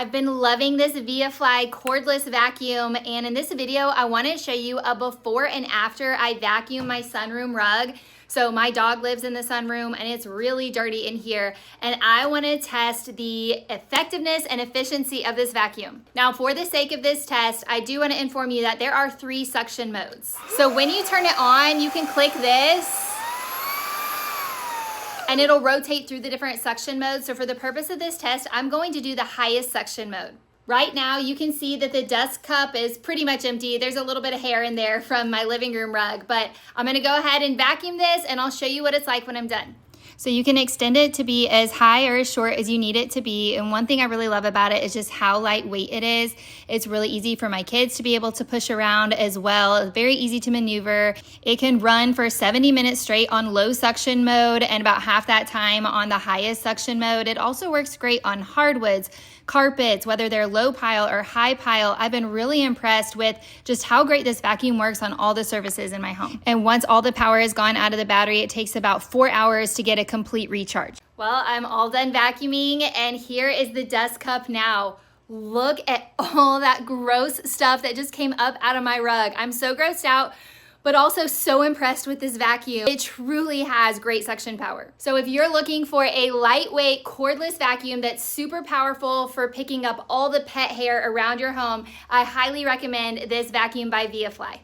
I've been loving this VIAFLY cordless vacuum, and in this video I want to show you a before and after I vacuum my sunroom rug. So my dog lives in the sunroom and it's really dirty in here, and I want to test the effectiveness and efficiency of this vacuum. Now, for the sake of this test, I do want to inform you that there are 3 suction modes. So when you turn it on, you can click this and it'll rotate through the different suction modes. So for the purpose of this test, I'm going to do the highest suction mode. Right now, you can see that the dust cup is pretty much empty. There's a little bit of hair in there from my living room rug, but I'm gonna go ahead and vacuum this and I'll show you what it's like when I'm done. So you can extend it to be as high or as short as you need it to be. And one thing I really love about it is just how lightweight it is. It's really easy for my kids to be able to push around as well. It's very easy to maneuver. It can run for 70 minutes straight on low suction mode and about half that time on the highest suction mode. It also works great on hardwoods, carpets, whether they're low pile or high pile. I've been really impressed with just how great this vacuum works on all the surfaces in my home. And once all the power is gone out of the battery, it takes about 4 hours to get a complete recharge. Well, I'm all done vacuuming, and here is the dust cup now. Look at all that gross stuff that just came up out of my rug. I'm so grossed out, but also so impressed with this vacuum. It truly has great suction power. So if you're looking for a lightweight cordless vacuum that's super powerful for picking up all the pet hair around your home, I highly recommend this vacuum by VIAFLY.